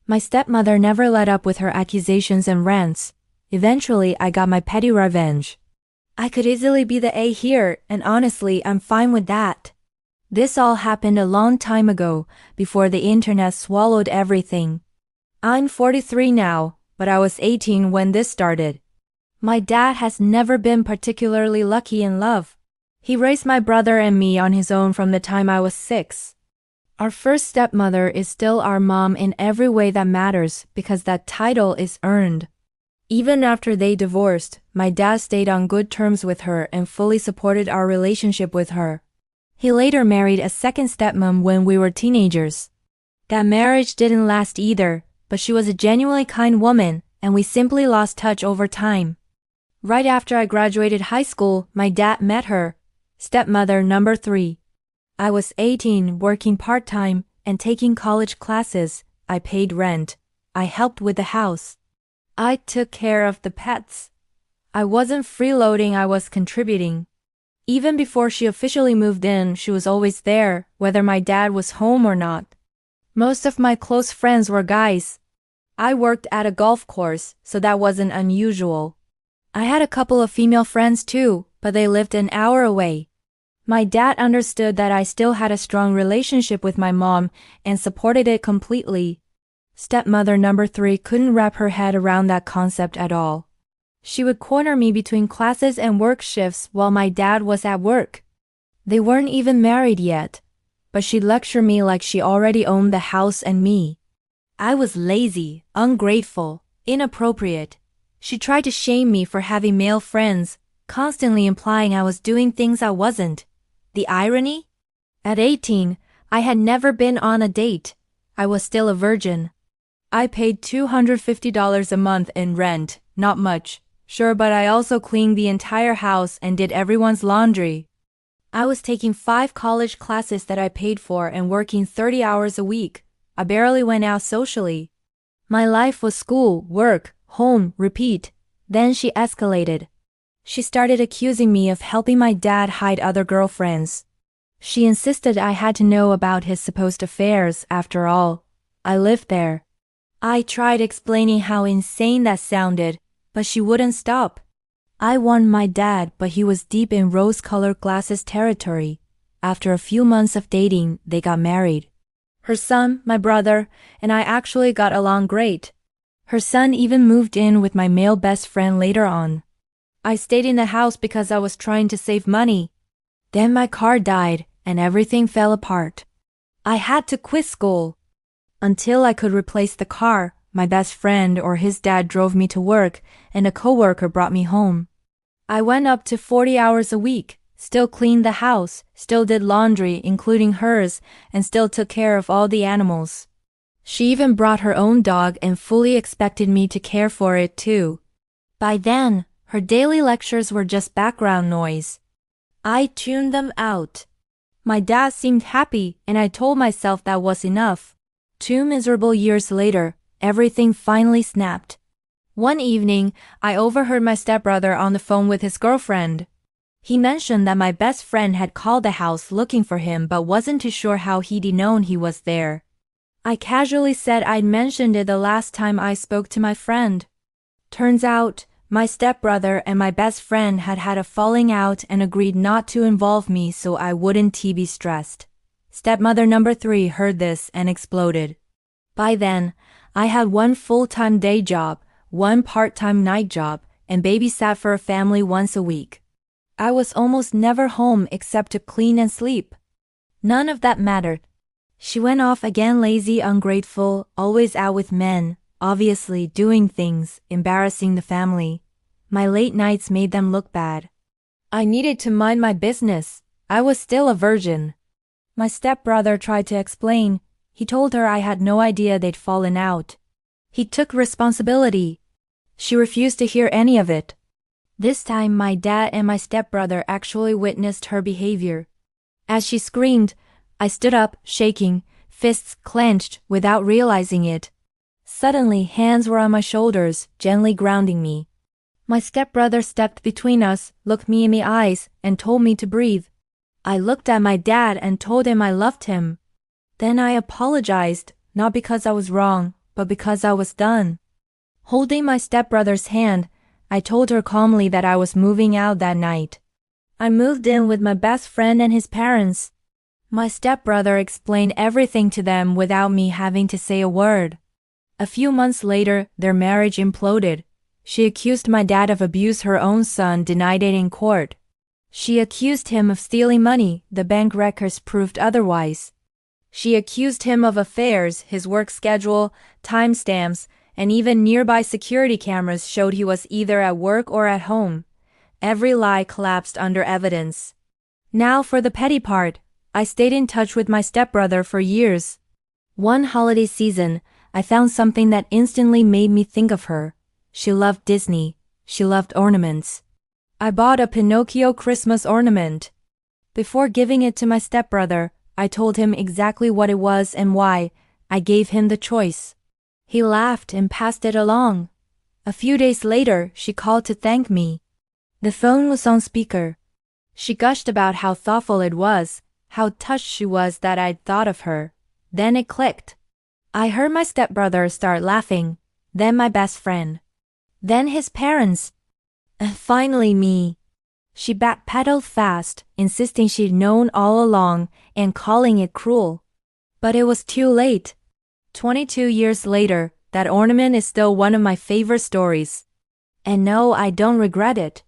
My stepmother never let up with her accusations and rants. Eventually, I got my petty revenge. I could easily be the A here, and honestly, I'm fine with that. This all happened a long time ago, before the internet swallowed everything. I'm 43 now, but I was 18 when this started. My dad has never been particularly lucky in love. He raised my brother and me on his own from the time I was 6. Our first stepmother is still our mom in every way that matters because that title is earned. Even after they divorced, my dad stayed on good terms with her and fully supported our relationship with her. He later married a second stepmom when we were teenagers. That marriage didn't last either, but she was a genuinely kind woman, and we simply lost touch over time. Right after I graduated high school, my dad met her, stepmother number 3. I was 18, working part-time, and taking college classes. I paid rent. I helped with the house. I took care of the pets. I wasn't freeloading, I was contributing. Even before she officially moved in, she was always there, whether my dad was home or not. Most of my close friends were guys. I worked at a golf course, so that wasn't unusual. I had a couple of female friends too, but they lived an hour away. My dad understood that I still had a strong relationship with my mom and supported it completely. Stepmother number 3 couldn't wrap her head around that concept at all. She would corner me between classes and work shifts while my dad was at work. They weren't even married yet, but she'd lecture me like she already owned the house and me. I was lazy, ungrateful, inappropriate. She tried to shame me for having male friends, constantly implying I was doing things I wasn't. The irony? At 18, I had never been on a date. I was still a virgin. I paid $250 a month in rent, not much, sure, but I also cleaned the entire house and did everyone's laundry. I was taking 5 college classes that I paid for and working 30 hours a week. I barely went out socially. My life was school, work, home, repeat. Then she escalated. She started accusing me of helping my dad hide other girlfriends. She insisted I had to know about his supposed affairs. After all, I lived there. I tried explaining how insane that sounded, but she wouldn't stop. I warned my dad, but he was deep in rose-colored glasses territory. After a few months of dating, they got married. Her son, my brother, and I actually got along great. Her son even moved in with my male best friend later on. I stayed in the house because I was trying to save money. Then my car died, and everything fell apart. I had to quit school. Until I could replace the car, my best friend or his dad drove me to work, and a coworker brought me home. I went up to 40 hours a week, still cleaned the house, still did laundry, including hers, and still took care of all the animals. She even brought her own dog and fully expected me to care for it too. By then, her daily lectures were just background noise. I tuned them out. My dad seemed happy, and I told myself that was enough. 2 miserable years later, everything finally snapped. One evening, I overheard my stepbrother on the phone with his girlfriend. He mentioned that my best friend had called the house looking for him but wasn't too sure how he'd known he was there. I casually said I'd mentioned it the last time I spoke to my friend. Turns out, my stepbrother and my best friend had had a falling out and agreed not to involve me so I wouldn't be stressed. Stepmother number 3 heard this and exploded. By then, I had 1 full-time day job, 1 part-time night job, and babysat for a family once a week. I was almost never home except to clean and sleep. None of that mattered. She went off again, lazy, ungrateful, always out with men, obviously doing things, embarrassing the family. My late nights made them look bad. I needed to mind my business. I was still a virgin. My stepbrother tried to explain. He told her I had no idea they'd fallen out. He took responsibility. She refused to hear any of it. This time my dad and my stepbrother actually witnessed her behavior. As she screamed, I stood up, shaking, fists clenched without realizing it. Suddenly, hands were on my shoulders, gently grounding me. My stepbrother stepped between us, looked me in the eyes, and told me to breathe. I looked at my dad and told him I loved him. Then I apologized, not because I was wrong, but because I was done. Holding my stepbrother's hand, I told her calmly that I was moving out that night. I moved in with my best friend and his parents. My stepbrother explained everything to them without me having to say a word. A few months later, their marriage imploded. She accused my dad of abuse her own son, denied it in court. She accused him of stealing money, the bank records proved otherwise. She accused him of affairs, his work schedule, timestamps, and even nearby security cameras showed he was either at work or at home. Every lie collapsed under evidence. Now for the petty part. I stayed in touch with my stepbrother for years. One holiday season, I found something that instantly made me think of her. She loved Disney. She loved ornaments. I bought a Pinocchio Christmas ornament. Before giving it to my stepbrother, I told him exactly what it was and why. I gave him the choice. He laughed and passed it along. A few days later, she called to thank me. The phone was on speaker. She gushed about how thoughtful it was, how touched she was that I'd thought of her. Then it clicked. I heard my stepbrother start laughing, then my best friend, then his parents, and finally me. She backpedaled fast, insisting she'd known all along and calling it cruel. But it was too late. 22 years later, that ornament is still one of my favorite stories. And no, I don't regret it.